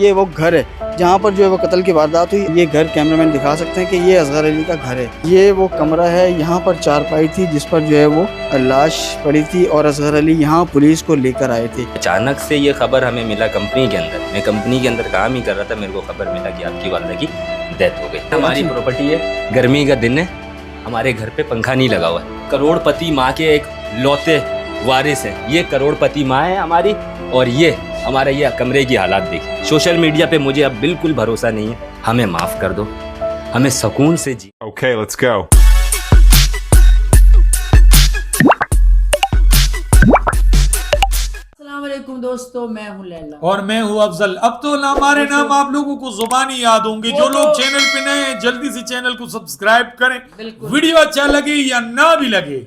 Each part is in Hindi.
ये वो घर है जहाँ पर जो है वो कत्ल की वारदात हुई। ये घर कैमरामैन दिखा सकते हैं कि ये असगर अली का घर है। ये वो कमरा है, यहाँ पर चारपाई थी जिस पर जो है वो लाश पड़ी थी और असगर अली यहाँ पुलिस को लेकर आए थे। अचानक से ये खबर हमें मिला कंपनी के अंदर, मैं कंपनी के अंदर काम ही कर रहा था, मेरे को खबर मिला कि आपकी वालदा की डेथ हो गई। हमारी प्रॉपर्टी है, गर्मी का दिन है, हमारे घर पे पंखा नहीं लगा हुआ है। करोड़पति माँ के एक लौते वारिस है, ये करोड़पति माँ है हमारी, और ये हमारा ये कमरे की हालात देखिए। सोशल मीडिया पे मुझे अब बिल्कुल भरोसा नहीं है, हमें माफ़ कर दो, हमें सुकून से जी। Okay, let's go. अस्सलामुअलैकुम दोस्तों, मैं हूं लैला और मैं हूं अफजल। अब तो ना हमारे नाम आप लोगों को जुबानी याद होंगे। जो लोग चैनल पे नए हैं जल्दी से चैनल को सब्सक्राइब करें। वीडियो अच्छा लगे या ना भी लगे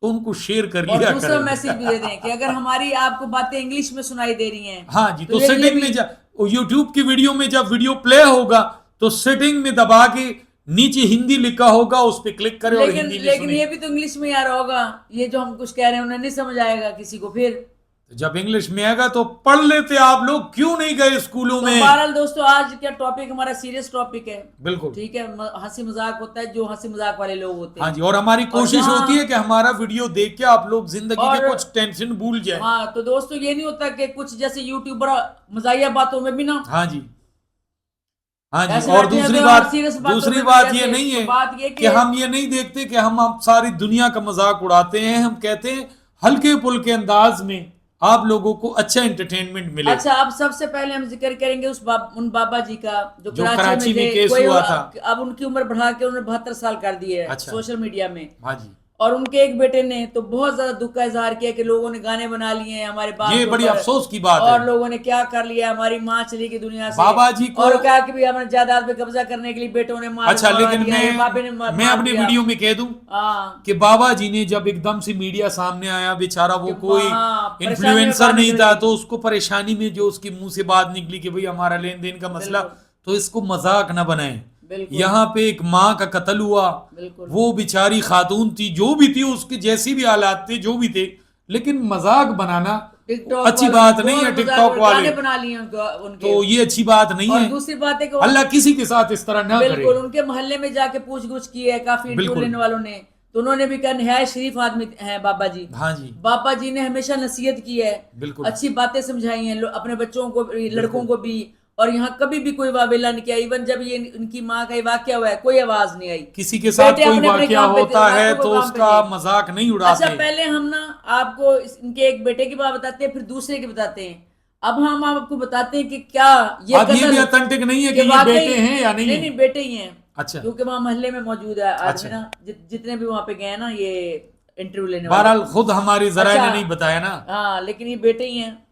तो उनको शेयर कर लिया दूसरा करें। मैसेज भी दे दें कि अगर हमारी आपको बातें इंग्लिश में सुनाई दे रही हैं, हाँ जी, तो ये सेटिंग में यूट्यूब की वीडियो में जब वीडियो प्ले होगा तो सेटिंग में दबा के नीचे हिंदी लिखा होगा, उस पर क्लिक करें और हिंदी में लेकिन सुनें। ये भी तो इंग्लिश में आ रहा होगा। ये जो हम कुछ कह रहे हैं उन्हें नहीं समझ आएगा किसी को। फिर तो जब इंग्लिश में आएगा तो पढ़ लेते आप लोग, क्यों नहीं गए स्कूलों तो में। बहरहाल दोस्तों, आज क्या टॉपिक हमारा सीरियस टॉपिक है। बिल्कुल ठीक है, हंसी मजाक होता है जो हंसी मजाक वाले लोग होते हैं। हाँ जी, और हमारी कोशिश होती है कि हमारा वीडियो देख के आप लोग जिंदगी के कुछ टेंशन भूल जाए। हाँ, तो दोस्तों ये नहीं होता कि कुछ जैसे यूट्यूबर मजाहिया बातों में भी ना, हाँ जी, हाँ जी। ऐसे और बैठे हैं दूसरी तो बात, serious बातों दूसरी में बात भी ये ऐसे, नहीं है तो बात ये कि हम ये नहीं देखते कि हम आप सारी दुनिया का मजाक उड़ाते हैं। हम कहते हैं हल्के फुल्के अंदाज में आप लोगों को अच्छा एंटरटेनमेंट मिले। अच्छा, अब सबसे पहले हम जिक्र करेंगे उन बाबा जी का जो कराची में थे। केस कोई हुआ था। अब उनकी उम्र बढ़ा के उन्होंने 72 साल कर दी है अच्छा। सोशल मीडिया में। हाँ जी, और उनके एक बेटे ने तो बहुत ज्यादा दुख का इजहार किया कि लोगों ने गाने बना लिए हैं हमारे बाप ये के बड़ी ऊपर, अफसोस की बात और है। लोगों ने क्या कर लिया, हमारी माँ चली गई दुनिया से। बाबा जी को और कहा कि भी हमारे जायदाद पे कब्जा करने के लिए बेटों ने मार अच्छा, लेकिन दिया है, बाबे ने मैं अपनी वीडियो में कह दूं हाँ कि बाबा जी ने जब एकदम से मीडिया सामने आया, बेचारा वो कोई हाँ, इन्फ्लुएंसर नहीं परेशानी था, में तो उसको परेशानी में जो उसके मुंह से बात निकली कि भाई हमारा लेन देन का मसला, तो इसको मजाक ना बनाएं। बिल्कुल। यहाँ पे एक माँ का कत्ल हुआ, बिल्कुल। वो बेचारी खातून थी, जो भी थी, उसके जैसी भी हालात थे, जो भी थे, लेकिन मजाक बनाना टिकटॉक अच्छी वाले बात नहीं है। बहुत टिकटॉक गाने वाले बना लिए उनके। तो ये अच्छी बात नहीं और है। दूसरी बात है कि अल्लाह किसी के साथ इस तरह ना करे। बिल्कुल, उनके मोहल्ले में जाके पूछ गुछ की है काफी इंटरव्यू बिल्कुल। लेने वालों ने, तो उन्होंने भी कहा नहायत शरीफ आदमी हैं बाबा जी। हाँ जी, बाबा जी ने हमेशा नसीहत की है, बिल्कुल। अच्छी बातें समझाई हैं अपने बच्चों को, लड़कों को भी, और यहाँ कभी भी कोई वावेला नहीं किया। इवन जब ये उनकी माँ का वाकया हुआ है, कोई आवाज नहीं आई। किसी के साथ बेटे कोई अपने-अपने वाकया काम पे थे, होता है बाकी तो वो काम पे उसका थे। मजाक नहीं अच्छा, उड़ाते। पहले हम ना आपको इनके एक बेटे की बात बताते हैं, फिर दूसरे की बताते हैं। अब हम आपको बताते हैं कि क्या ये अब ये भी कत्ल ऑथेंटिक नहीं है कि ये वाकई- बेटे हैं या नहीं है। नहीं, बेटे ही हैं। अच्छा, क्योंकि वहाँ मोहल्ले में मौजूद है आदमी अच्छा। ना, जितने भी वहाँ पे गए हैं ना ये इंटरव्यू लेने वाले। बहरहाल खुद हमारी जरा अच्छा। ने नहीं बताया ना। हाँ, लेकिन ये बेटे ही हैं।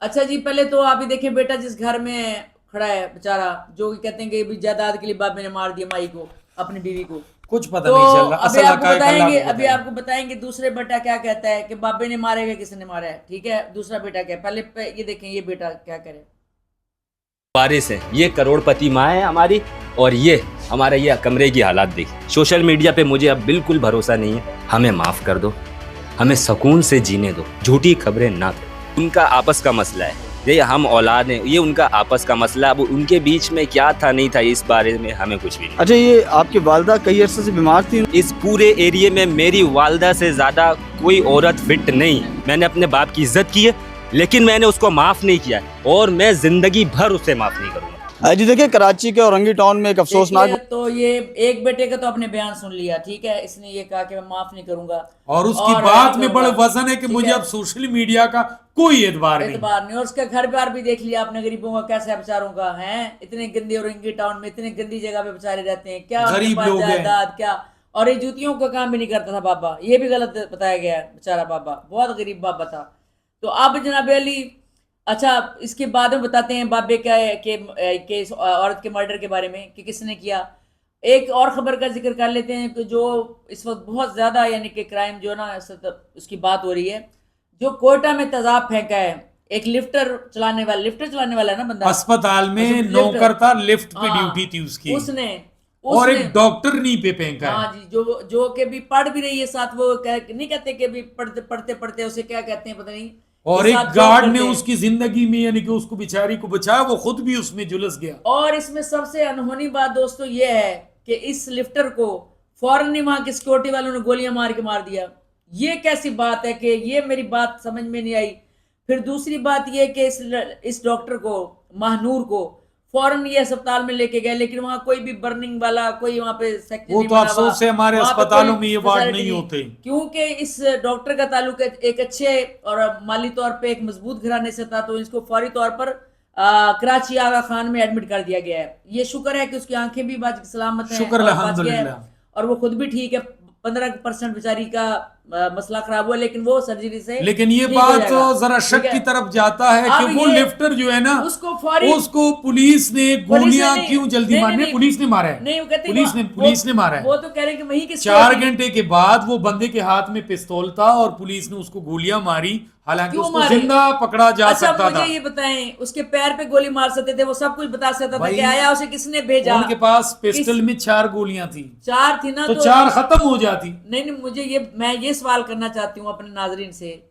अच्छा जी, पहले तो आप ही देखें, बेटा जिस घर में खड़ा है बेचारा, जो कहते हैं कि भी जायदाद के लिए बाबे ने मार दिया माई को, अपनी बीवी को। कुछ पता तो नहीं चल रहा। अभी असल आपको हकायक अल्लाह बताएंगे, को अभी पता है। आपको बताएंगे दूसरे बेटा क्या कहता है कि बाबे ने मारे गए, किसने मारा है। ठीक है, दूसरा बेटा क्या, पहले ये देखें ये बेटा क्या करे। वारिस है, ये करोड़पति माँ है हमारी, और ये हमारा ये कमरे की हालात देखिए। सोशल मीडिया पे मुझे अब बिल्कुल भरोसा नहीं है, हमें माफ़ कर दो, हमें सुकून से जीने दो, झूठी खबरें ना करो। उनका आपस का मसला है, ये हम औलाद हैं, ये उनका आपस का मसला। अब उनके बीच में क्या था नहीं था इस बारे में हमें कुछ भी नहीं। अच्छा, ये आपकी वालदा कई अरसे से बीमार थी। इस पूरे एरिया में मेरी वालदा से ज़्यादा कोई औरत फिट नहीं है। मैंने अपने बाप की इज्जत की है, लेकिन मैंने उसको माफ़ नहीं किया, और मैं ज़िंदगी भर उसे माफ़ नहीं करूँगा। जी देखिए, कराची के औरंगी टाउन में एक अफसोसनाक देखिए, तो ये एक बेटे का तो आपने बयान सुन लिया। ठीक है, इसने ये कहा कि मैं माफ नहीं करूंगा, और उसकी और बात में करूंगा। बड़े वजन है कि ठीक मुझे है। अब सोशल मीडिया का कोई एतबार नहीं। एतबार नहीं। और उसका घर बार भी देख लिया आपने, गरीबों का कैसा है बेचारों का, है इतने गंदे औरंगी टाउन में, इतने गंदी जगह पे बेचारे रहते हैं, क्या गरीब उनके पास लोग हैं। जायदाद क्या। और ये जूतियों का काम भी नहीं करता था बाबा, ये भी गलत बताया गया है। बेचारा बाबा बहुत गरीब बाबा था। तो अब जनाब अली, अच्छा इसके बाद में बताते हैं बाबे के इस औरत के मर्डर के बारे में कि किसने किया। एक और खबर का जिक्र कर लेते हैं कि जो इस वक्त बहुत ज्यादा यानी कि क्राइम जो ना उसकी बात हो रही है, जो कोयटा में तेजाब फेंका है एक लिफ्टर चलाने वाला है ना बंदा, अस्पताल में लिफ्टर। नौकर था, लिफ्ट पे हाँ, ड्यूटी थी उसकी, उसने और एक डॉक्टर नी पे फेंका है। हाँ जी, जो कि भी पढ़ भी रही है साथ, वो नहीं कहते कि भी पढ़ते पढ़ते उसे क्या कहते हैं पता नहीं, और के एक साथ गार्ड जॉब ने करते। उसकी जिंदगी में यानी कि उसको बेचारी को बचाया, वो खुद भी उसमें झुलस गया। और इसमें सबसे अनहोनी बात दोस्तों ये है कि इस लिफ्टर को फौरन ही वहां के सिक्योरिटी वालों ने गोलियां मार के मार दिया। ये कैसी बात है कि ये मेरी बात समझ में नहीं आई। फिर दूसरी बात ये कि इस डॉक्टर को, महानूर को, फौरन ये अस्पताल में लेके गए, लेकिन वहां कोई भी बर्निंग वाला कोई वहां पे सेक्शन वो नहीं तो बना हुआ। अफसोस है हमारे वहां पे अस्पतालों कोई में ये वार्ड facility नहीं होते, क्योंकि इस डॉक्टर का ताल्लुक एक अच्छे और माली तौर पे एक मजबूत घराने से था, तो इसको फौरी तौर पर कराची आगा खान में एडमिट कर दिया गया है। ये शुक्र है कि उसकी आंखें भी सलामत हैं, शुक्र और बच गया है, अल्हम्दुलिल्लाह। और वो खुद भी ठीक है। 15% बेचारी का मसला खराब हुआ, लेकिन वो सर्जरी से लेकिन ये ठीक हो बात जाएगा। जरा शक ठीक है? की तरफ जाता है कि अब वो ये लिफ्टर जो है ना, उसको फौरी उसको पुलिस ने पुलिस ने गोलियां नहीं- क्यों जल्दी नहीं, मारने, नहीं, पुलिस ने मारा है, नहीं, वो कहते पुलिस ने मारा है। वो तो कह रहे हैं कि वहीं के 4 security- घंटे के बाद वो बंदे के हाथ में पिस्तौल था और पुलिस ने उसको गोलियां मारी, हालांकि क्यों उसको मारी? जिंदा पकड़ा जा अच्छा सकता मुझे था। ये बताएं, उसके पैर पे गोली मार सकते थे, वो सब कुछ बता सकता था भाई, कि आया उसे किसने भेजा। उनके पास पिस्टल में 4 गोलियां थी, 4 थी ना, तो 4 खत्म हो जाती। नहीं, मुझे मैं ये सवाल करना चाहती हूँ अपने नाजरीन से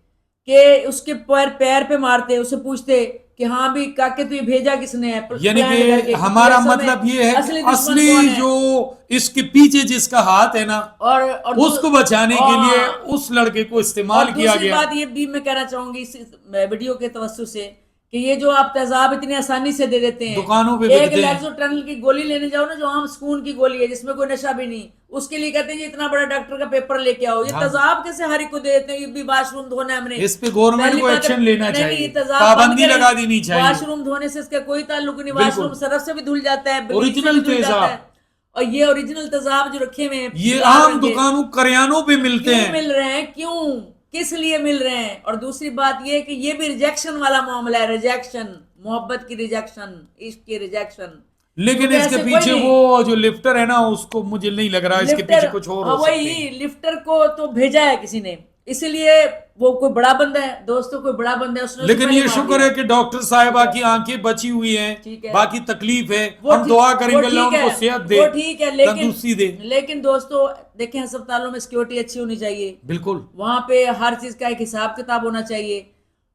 कि उसके पैर पे मारते, उससे पूछते कि हाँ भी काके तू ये भेजा किसने है, यानी प्लान करके, कि हमारा असल में मतलब ये है कि दुश्मन असली कौन है? जो इसके पीछे जिसका हाथ है ना, और उसको बचाने के लिए उस लड़के को इस्तेमाल और किया दूसरी गया। बात ये भी मैं कहना चाहूंगी इस वीडियो के तवज्जो से कि ये जो आप तेजाब इतनी आसानी से दे देते हैं, दुकानों पे एक बिकते हैं। लेक्सोट्रेनल की गोली लेने जाओ ना, जो आम सुकून की गोली है जिसमें कोई नशा भी नहीं, उसके लिए कहते हैं ये इतना बड़ा डॉक्टर का पेपर लेके आओ। ये हाँ। तेजाब कैसे हर एक को दे देते हैं? ये भी वाशरूम धोना है हमने, इस पे गवर्नमेंट पहली को बात है- एक्शन लेना नहीं, चाहिए, नहीं, तेजाब पाबंदी बंद करें। लगा देनी चाहिए। वाशरूम धोने से इसका कोई ताल्लुक नहीं, बिल्कुल। वाशरूम सरफ से भी धुल जाता है, ब्लीच से भी ओरिजिनल धुल जाता तेजाब। है। और ये ओरिजिनल तेजाब जो रखे हुए हैं, ये लाल आम रंग के, दुकानों करियानों पे मिलते क्यों हैं। मिल रहे हैं? क्यों, किस लिए मिल रहे हैं? और दूसरी बात ये कि ये भी रिजेक्शन वाला मामला है, रिजेक्शन, मोहब्बत की रिजेक्शन, इश्क की रिजेक्शन। लेकिन तो इसके ऐसे कोई पीछे नहीं। वो जो लिफ्टर है ना, उसको मुझे नहीं लग रहा इसके लिफ्टर- पीछे कुछ और हाँ, हो सकते वही हैं। लिफ्टर को तो भेजा है किसी ने, इसलिए वो कोई बड़ा बंदा है दोस्तों, कोई बड़ा बंदा है, उसने उसे लेकिन पहले ये मार शुक्र दिया। है कि डॉक्टर साहिबा की आंखें बची हुई ठीक हैं, है। बाकी तकलीफ है, वो हम ठीक- दुआ वो करेंगे अल्लाह ठीक उनको है, सेहत दे, वो ठीक है, तंदुरुस्ती दे। लेकिन दोस्तों देखें, अस्पतालों में सिक्योरिटी अच्छी होनी चाहिए, बिल्कुल। वहां पे हर चीज का एक हिसाब किताब होना चाहिए।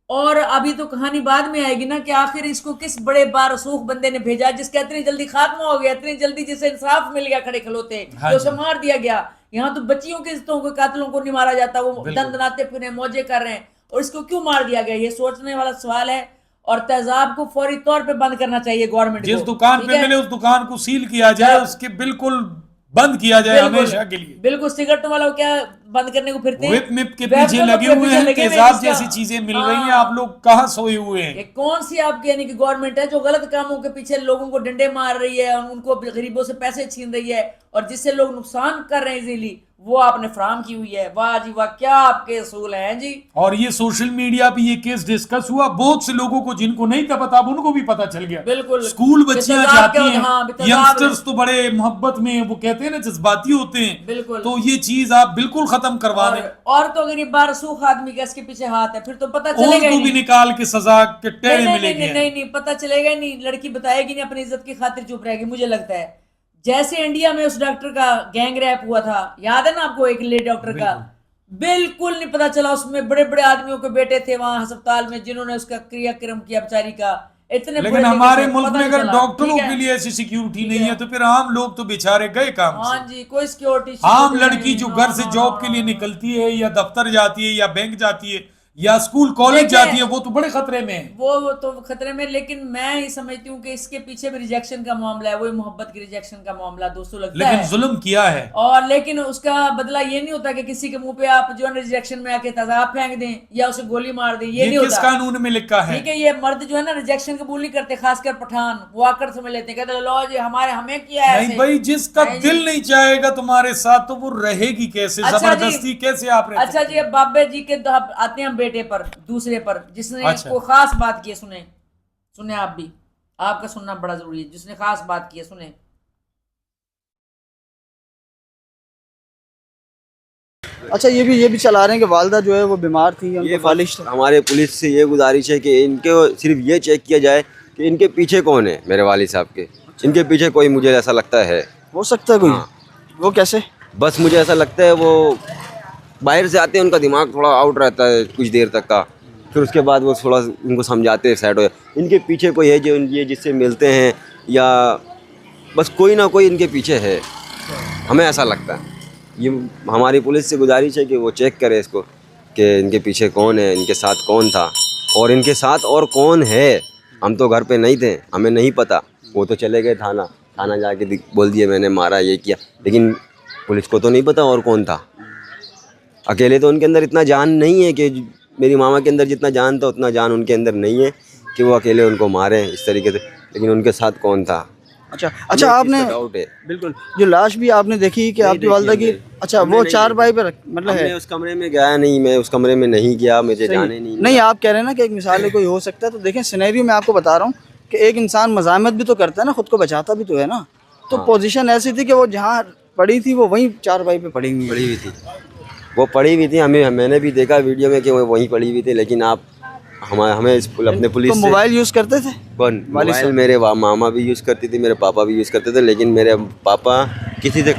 और अभी तो कहानी बाद में आएगी ना कि आखिर इसको किस बड़े बारसूख बंदे ने भेजा जिसका इतनी जल्दी खात्मा हो गया, इतनी जल्दी जिसे इंसाफ मिल गया खड़े खलोते, हाँ जो जी। उसे मार दिया गया। यहाँ तो बच्चियों के इज्जतों को, कातिलों को नहीं मारा जाता, वो बिल्कुल। दंदनाते फिर मौजे कर रहे हैं, और इसको क्यों मार दिया गया? ये सोचने वाला सवाल है। और तेजाब को फौरी तौर पे बंद करना चाहिए गवर्नमेंट जिस को। दुकान ठीक पे है? मिले उस दुकान को सील किया जाए, उसके बिल्कुल बंद किया जाए बिल्कुल, हमेशा के लिए। बिल्कुल। सिगरेट वाला क्या बंद करने को फिरते हैं? विप मिप के वेब पीछे के लगे पीछे हुए हैं, लगे हुए तेजाब जिसका- जैसी चीजें मिल रही हैं, हाँ। आप लोग कहाँ सोए हुए ये हैं? कौन सी आपकी यानी कि गवर्नमेंट है जो गलत कामों के पीछे लोगों को डंडे मार रही है, और उनको गरीबों से पैसे छीन रही है, और जिससे लोग नुकसान कर रहे हैं इजीली, वो आपने फराम की हुई है। वाह जी वाह, क्या आपके असूल हैं जी। और ये सोशल मीडिया पे ये केस डिस्कस हुआ, बहुत से लोगों को जिनको नहीं था पता, अब उनको भी पता चल गया। बिल्कुल। स्कूल बच्चियां बेतजाब जाती क्या- हैं, हाँ, बेतजाब यंगस्टर्स है। तो बड़े मोहब्बत में, वो कहते हैं ना, जज्बाती होते हैं। बिल्कुल। तो ये चीज आप बिल्कुल खत्म करवा दें। और तो अगर ये बारसूख आदमी का इसके पीछे हाथ है, फिर तो पता चलेगा ही उनको भी नहीं। निकाल के सजा के टेढ़े नहीं, मिलेंगे। नहीं, नहीं, नहीं, पता चलेगा ही नहीं। लड़की बताएगी नहीं, अपनी इज्जत की खातिर चुप रहेगी। मुझे लगता है जैसे इंडिया में उस डॉक्टर का गैंग रैप हुआ था, याद है ना आपको, एक लेडी डॉक्टर का, बिल्कुल नहीं पता चला। उसमें बड़े बड़े आदमियों के बेटे थे वहां अस्पताल में, जिन्होंने उसका क्रियाक्रम किया बेचारी का। इतने लेकिन बुरे हमारे तरीके से मुल्क पता में नहीं अगर चला। डॉक्टरों ठीक है? के लिए ऐसी सिक्योरिटी ठीक नहीं है। है, तो फिर आम लोग तो बेचारे गए काम हाँ से। जी, कोई सिक्योरिटी। आम लड़की जो घर से जॉब के लिए निकलती है, या दफ्तर जाती है, या बैंक जाती है, या स्कूल कॉलेज देखिए, जाती है, वो तो बड़े खतरे में है। वो तो खतरे में। लेकिन मैं ये समझती हूँ कि इसके पीछे भी रिजेक्शन का मामला है, वही मोहब्बत की रिजेक्शन का मामला दोस्तों लगता लेकिन है। जुल्म किया है। और लेकिन उसका बदला ये नहीं होता कि किसी के मुंह पे आप जो है रिजेक्शन में आके तेजाब फेंक दें या उसे गोली मार दें, ये नहीं किस होता। कानून में लिखा है? ठीक है, ये मर्द जो है ना रिजेक्शन कबूल नहीं करते, खासकर पठान। वो आकर समझ लेते हैं, कहते लो जी हमें किया है नहीं ऐसे। भाई, जिसका नहीं जी। दिल नहीं चाहेगा तुम्हारे साथ, तो वो रहेगी कैसे? अच्छा जी। जबरदस्ती कैसे आप रह अच्छा जी, अब बाबे जी के आते हैं बेटे पर, दूसरे पर, जिसने अच्छा। कोई खास बात की है। सुने आप भी, आपका सुनना बड़ा जरूरी है। जिसने खास बात की है, सुने। अच्छा, ये भी चला रहे हैं कि वालदा जो है वो बीमार थी, उनको फालिश था। हमारे पुलिस से ये गुजारिश है कि इनके सिर्फ ये चेक किया जाए कि इनके पीछे कौन है, मेरे वालिद साहब के। इनके पीछे कोई, मुझे ऐसा लगता है, हो सकता है कोई। हाँ। वो कैसे? बस मुझे ऐसा लगता है वो बाहर से आते हैं, उनका दिमाग थोड़ा आउट रहता है कुछ देर तक का, फिर उसके बाद वो थोड़ा उनको समझाते हैं साइड हो जाए। इनके पीछे कोई है जो ये जिससे मिलते हैं, या बस कोई ना कोई इनके पीछे है, हमें ऐसा लगता है। ये हमारी पुलिस से गुजारिश है कि वो चेक करे इसको कि इनके पीछे कौन है, इनके साथ कौन था और इनके साथ और कौन है। हम तो घर पे नहीं थे, हमें नहीं पता। वो तो चले गए थाना जाके बोल दिया मैंने मारा, ये किया, लेकिन पुलिस को तो नहीं पता और कौन था। अकेले तो उनके अंदर इतना जान नहीं है कि मेरी मामा के अंदर जितना जान था उतना जान उनके अंदर नहीं है कि वो अकेले उनको मारे इस तरीके से, लेकिन उनके साथ कौन था। अच्छा आपने डाउट है। बिल्कुल जो लाश भी आपने देखी कि आपकी वालदा की, अच्छा वो चारपाई पे मतलब है। मैं उस कमरे में गया नहीं, मैं उस कमरे में नहीं गया, मुझे जाने नहीं। आप कह रहे हैं ना कि एक मिसाल है कोई हो सकता है, तो देखें सिनेरियो में आपको बता रहा हूँ कि एक इंसान मज़ाहमत भी तो करता है ना, खुद को बचाता भी तो है ना। तो पोजीशन ऐसी थी कि वो जहाँ पड़ी थी वो वहीं चारपाई पे पड़ी हुई थी, वो पड़ी हुई थी। मैंने भी देखा वीडियो में कि वो वहीं पड़ी हुई थी, लेकिन आप हमें अपने पुलिस तो मोबाइल यूज़ करते थे? कौन मोबाइल? मेरे मामा भी यूज़ करती थी, मेरे पापा भी यूज़ करते थे, लेकिन मेरे पापा किसी से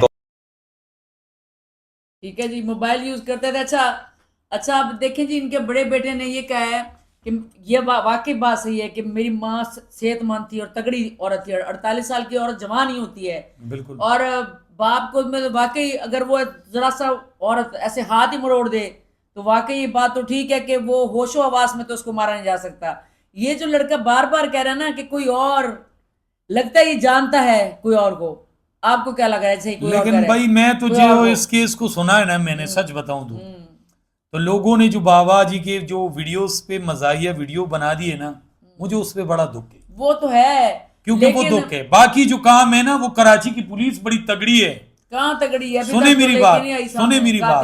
ठीक है जी, मोबाइल यूज करते थे। अच्छा अब देखें जी, इनके बड़े बेटे ने ये कहा है कि ये वाकई बात सही है कि मेरी माँ सेहतमंद थी और तगड़ी औरत थी। 48 साल की औरत जवान ही होती है। बिल्कुल। और बाप को मतलब वाकई अगर वो जरा सा औरत ऐसे हाथ ही मरोड़ दे तो वाकई ये बात तो ठीक है कि वो होशो हवास में तो उसको मारा नहीं जा सकता। ये जो लड़का बार बार कह रहा है ना कि कोई और, लगता है ये जानता है कोई और को। आपको क्या लग रहा है? कोई लेकिन भाई मैं तो जो इस केस को सुना है ना, मैंने सच बताऊं तो लोगों ने जो बाबा जी के जो वीडियोस पे मजाहिया वीडियो बना दिए ना, मुझे उस पे बड़ा दुख है। वो तो है, क्योंकि वो दुख है। बाकी जो काम है ना, वो कराची की पुलिस बड़ी तगड़ी है। कहाँ तगड़ी है? सुने मेरी बात,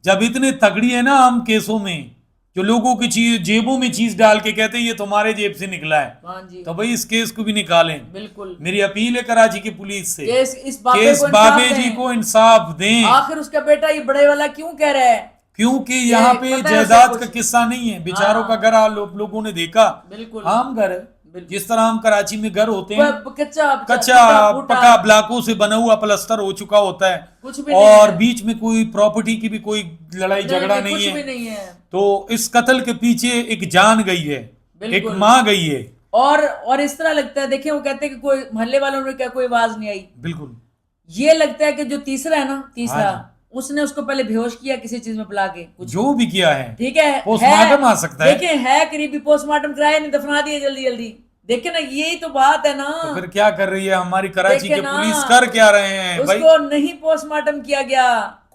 जब इतने तगड़ी है ना, हम केसों में जो लोगों की चीज जेबों में चीज डाल के कहते हैं ये तुम्हारे जेब से निकला है, तो भाई इस केस को भी निकालें। बिल्कुल मेरी अपील है कराची की पुलिस से, इस बाबे जी को इंसाफ दें। आखिर उसका बेटा ये बड़े वाला क्यों कह रहा है? क्योंकि यहाँ पे जायदाद का किस्सा नहीं है, बेचारों का घर आप लोगों ने देखा, बिल्कुल आम घर है। जिस तरह हम कराची में घर होते हैं, कच्चा पक्का ब्लॉकों से बना हुआ, प्लास्टर हो चुका होता है, कुछ भी और बीच में कोई प्रॉपर्टी की भी कोई लड़ाई झगड़ा नहीं है। तो इस कत्ल के पीछे एक जान गई है, एक माँ गई है। और इस तरह लगता है, देखिए वो कहते हैं कि कोई मोहल्ले वालों ने क्या कोई आवाज नहीं आई। बिल्कुल ये लगता है कि जो तीसरा है ना, उसने उसको पहले बेहोश किया किसी चीज में पिला के, कुछ जो भी किया है, ठीक है, पोस्टमार्टम आ सकता है। देखिए है करीबी, पोस्टमार्टम कराया नहीं, दफना दिए जल्दी। देखे ना, यही तो बात है ना। तो फिर क्या कर रही है हमारी कराची के पुलिस, कर क्या रहे हैं? उसको नहीं पोस्टमार्टम किया गया।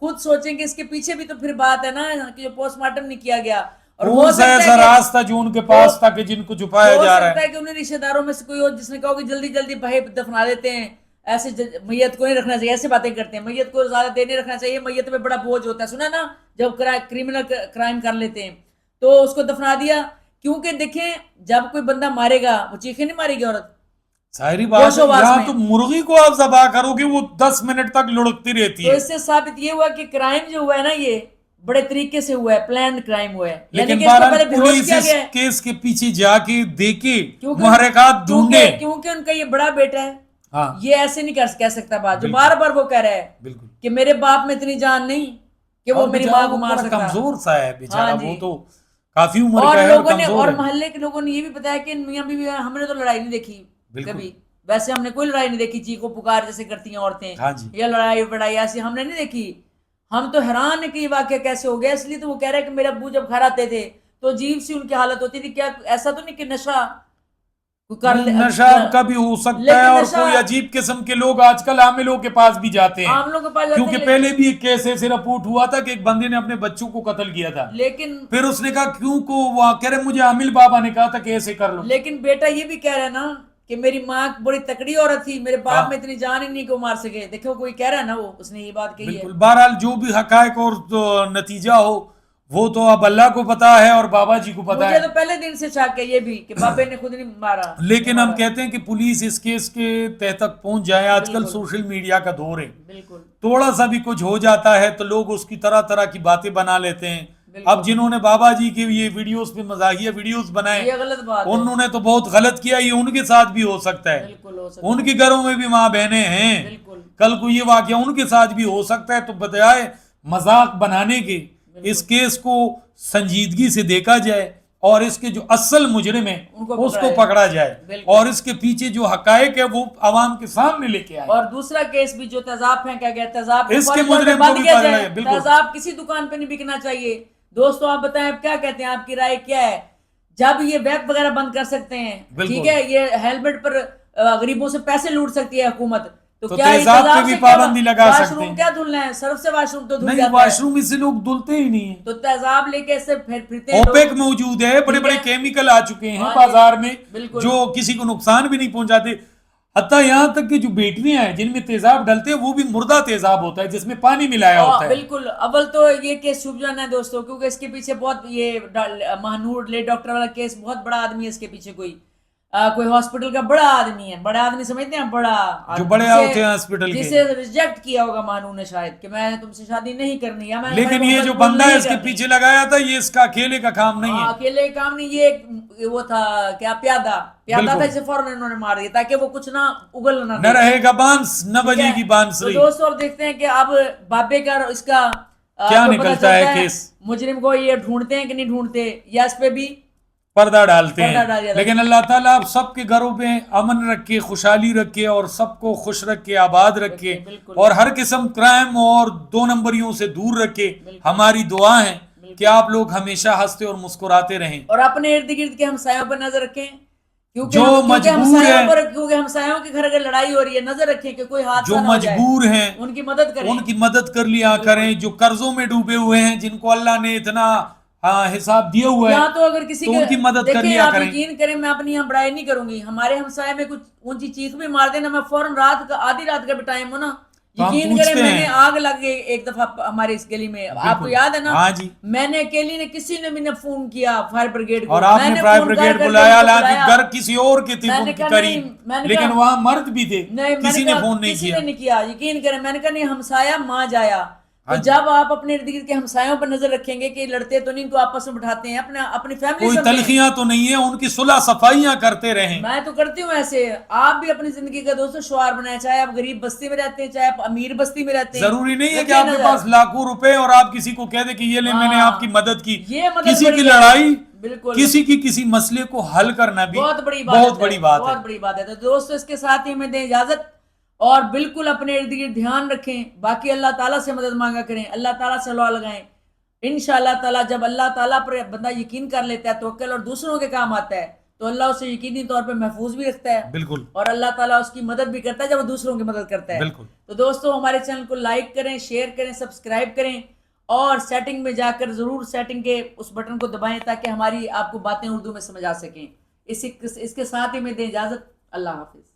खुद सोचेंगे इसके पीछे भी तो फिर बात है ना कि जो पोस्टमार्टम नहीं किया गया। और कौन सा ऐसा रास्ता जो उनके पास था कि जिनको छुपाया जा रहा है? कि उन्हें रिश्तेदारों में से कोई और जिसने कहा कि जल्दी भाई दफना देते हैं, ऐसे मैयत को नहीं रखना चाहिए, ऐसे बातें करते हैं। मैयत को ज्यादा देर नहीं रखना चाहिए, मैयत पे बड़ा बोझ होता है। सुना ना, जब क्रिमिनल क्राइम कर लेते हैं तो उसको दफना दिया। क्योंकि देखें, जब कोई बंदा मारेगा वो चीखे नहीं मारेगी औरत, सारी बात है। यहाँ तो मुर्गी को आप ज़बा करोगे वो 10 मिनट तक लुढ़कती रहती है। तो इससे साबित ये हुआ कि क्राइम जो हुआ है ना, ये बड़े तरीके से हुआ है, प्लान क्राइम हुआ है। लेकिन पुलिस इस केस के पीछे जाके देखे, मुहर्रिकात ढूंढे, क्योंकि उनका ये बड़ा बेटा है। हाँ। ये ऐसे नहीं कह सकता बात, जो बार बार वो कह रहा है बिल्कुल कि मेरे बाप में इतनी जान नहीं कि वो मेरी माँ को मार सकता। कमजोर सा है बेचारा, वो तो काफी उम्र का है, लोगों ने और मोहल्ले के लोगों ने ये भी बताया कि मियां बीवी हमने तो लड़ाई नहीं देखी कभी। वैसे हमने कोई लड़ाई नहीं देखी, चीखो पुकार जैसे करती हैं औरतें, हाँ जी, या लड़ाई बड़ाई ऐसी हमने नहीं देखी। हम तो हैरान है कि ये वाकया कैसे हो गया। इसलिए तो वो कह रहे हैं कि मेरे अब्बू जब घर आते थे तो अजीब सी उनकी हालत होती थी। क्या ऐसा तो नहीं कि नशा का भी हो सकता है, और कोई अजीब किस्म के लोग आजकल आमिलों के पास भी जाते हैं, आम लोगों के पास, क्योंकि पहले भी एक केस ऐसे रिपोर्ट हुआ था कि एक बंदे ने अपने बच्चों को कत्ल किया था, लेकिन फिर उसने कहा क्यों को, वो कह रहे मुझे आमिल बाबा ने कहा था कि ऐसे कर लो। लेकिन बेटा ये भी कह रहा है ना कि मेरी माँ बड़ी तकड़ी औरत थी, मेरे बाप में इतनी जान ही नहीं को मार सके। देखो कोई कह रहा है ना, वो उसने ये बात कही है। बहरहाल जो भी हकायक और नतीजा हो वो तो अब अल्लाह को पता है और बाबा जी को पता है। मुझे तो पहले दिन से शक है ये भी कि बाबे ने खुद नहीं मारा। लेकिन हम कहते हैं कि पुलिस इस केस के तह तक पहुंच जाए। आजकल सोशल मीडिया का दौर है, बिल्कुल थोड़ा सा भी कुछ हो जाता है तो लोग उसकी तरह तरह की बातें बना लेते हैं। अब जिन्होंने बाबा जी के ये वीडियोस पे मजाहिया वीडियोस बनाए, ये गलत बात है। उन्होंने तो बहुत गलत किया, ये उनके साथ भी हो सकता है। उनके घरों में भी माँ बहनें हैं, कल को ये वाकया उनके साथ भी हो सकता है। तो बजाय मजाक बनाने के इस केस को संजीदगी से देखा जाए, और इसके जो असल मुजरिम है उनको उसको पकड़ा पकड़ा जाए बिल्कुल। और इसके पीछे जो हकायक है वो आवाम के सामने लेके आए। और दूसरा केस भी जो तेजाब फेंका गया, तेजाब इसके फौरी तौर पे मुजरिम को बंद भी किया पकड़ा जाए। गया, बिल्कुल। तेजाब किसी दुकान पे नहीं बिकना चाहिए। दोस्तों आप बताएं, आप क्या कहते हैं, आपकी राय क्या है? जब ये वेब वगैरह बंद कर सकते हैं, बिल्कुल। ठीक है, ये हेलमेट पर गरीबों से पैसे लूट सकती है हुकूमत, तो क्या तेजाब पे तेजाब भी से क्या पाबंदी लगा सकते वाशरूम हैं। क्या धुलना है? सर्फ से वाशरूम तो धुल नहीं, जाता है, वॉशरूम इससे लोग धुलते ही नहीं है। तो तेजाब लेके ऐसे फिरते हैं ओपेक लोग। मौजूद है, बड़े ठीक बड़े है। केमिकल आ चुके हैं हाँ जी, बाजार में बिल्कुल। जो किसी को नुकसान भी नहीं पहुंचाते। हत्ता यहाँ तक कि जो बैटरियां हैं जिनमें तेजाब डलते हैं वो भी मुर्दा तेजाब होता है जिसमें पानी मिलाया होता है। बिल्कुल। अव्वल तो ये केस छुप जाना है दोस्तों, क्योंकि इसके पीछे बहुत ये महानूर ले डॉक्टर वाला केस, बहुत बड़ा आदमी है इसके पीछे, कोई हॉस्पिटल का बड़ा आदमी है, बड़ा आदमी समझते हैं, बड़ा जो बड़े जिसे- होते हैं हॉस्पिटल के। जिसे रिजेक्ट किया होगा महानूर ने शायद कि मैंने तुमसे शादी नहीं करनी, या मैंने लेकिन तुम्हारी ये जो मोहब्बत बंदा है नहीं इसके करनी। पीछे लगाया था ये इसका अकेले का काम नहीं है। अकेले काम नहीं, ये वो था क्या, प्यादा था, बिल्कुल। इसे फौरन इन्होंने मार दिया ताकि वो कुछ ना उगल ना न दे। रहेगा बांस न ठीक है? बजेगी बांसुरी। तो दोस्तों अब देखते हैं कि अब बाबे का इसका क्या तो पता निकलता चलता है केस। मुजरिम को ये ढूंढते हैं कि नहीं ढूंढते, या इस पे भी पर्दा डालते पर्दा हैं। डाल दिया था। लेकिन अल्लाह ताला आप सबके घरों में अमन रखे, खुशहाली रखे और सबको खुश रखे, आबाद रखे बिल्कुल। और हर किस्म क्राइम और दो नंबरियों से दूर रखे। हमारी दुआ है कि आप लोग हमेशा हंसते और मुस्कुराते रहें। और अपने इर्द गिर्द के हमसायों पर नजर रखें, क्योंकि जो मजबूर है, क्योंकि हमसायों के घर अगर लड़ाई हो रही है, नजर रखें कि कोई हादसा जो ना हो जाए। मजबूर हैं उनकी मदद करें। उनकी मदद कर लिया करें। जो कर्जों में डूबे हुए हैं जिनको अल्लाह ने इतना हिसाब दिया हुआ है, यहाँ तो अगर किसी तो के उनकी मदद कर देखें, लिया आप करें। यकीन करें, मैं अपनी यहाँ बड़ाई नहीं करूंगी, हमारे हमसाये में कुछ ऊंची चीख भी मार देना, मैं फौरन रात का आधी रात का भी टाइम हो ना, तो हम यकीन पूछते करें, मैंने हैं। आग लग गई एक दफा हमारे इस गली में, आपको याद है ना? हाँ जी। मैंने अकेली ने, किसी ने भी फोन किया फायर ब्रिगेड को, और आपने मैंने फायर फोन कर ब्रिगेड कर बुलाया, उनको हालांकि बुलाया। घर किसी और के थे मैंने उनके कहा नहीं, करीब, मैंने लेकिन कहा- वहां मर्द भी थे, नहीं, किसी ने फोन नहीं किसी किया। ने नहीं किया, यकीन करें, मैंने कहा नहीं, हमसाया मां जाया। तो हाँ। जब आप अपने इर्द गिर्द के हमसायों पर नजर रखेंगे कि लड़ते तो नहीं, इनको आपस में बिठाते हैं, अपनी फैमिली कोई समझें। तलखियां तो नहीं है, उनकी सुलह सफाइयां करते रहें। मैं तो करती हूँ ऐसे। आप भी अपनी जिंदगी का दोस्तों शुआर बनाए, चाहे आप गरीब बस्ती में रहते हैं, चाहे आप अमीर बस्ती में रहते हैं। जरूरी नहीं है कि रखें आपके नजर। पास लाखों रुपए और आप किसी को कह दे कि ये ले मैंने हाँ। आपकी मदद की। ये मदद किसी बड़ी की है। लड़ाई, बिल्कुल। किसी की किसी मसले को हल करना भी बहुत बड़ी बात बहुत बड़ी बात बहुत है। बड़ी बात है। तो दोस्तों इसके साथ ही हमें दें इजाजत, और बिल्कुल अपने इर्द गिर्द ध्यान रखें। बाकी अल्लाह ताला से मदद मांगा करें, अल्लाह ताला से दुआ लगाएं। इंशाअल्लाह ताला जब अल्लाह ताला पर बंदा यकीन कर लेता है, तवक्कल, और दूसरों के काम आता है, तो अल्लाह उसे यकीनी तौर पे महफूज भी रखता है। बिल्कुल। और अल्लाह ताला उसकी मदद भी करता है जब वो दूसरों की मदद करता है। बिल्कुल। तो दोस्तों हमारे चैनल को लाइक करें, शेयर करें, सब्सक्राइब करें, और सेटिंग में जाकर जरूर सेटिंग के उस बटन को दबाएं ताकि हमारी आपको बातें उर्दू में समझ आ सकें। इसके साथ ही मैं दें इजाजत। अल्लाह हाफिज।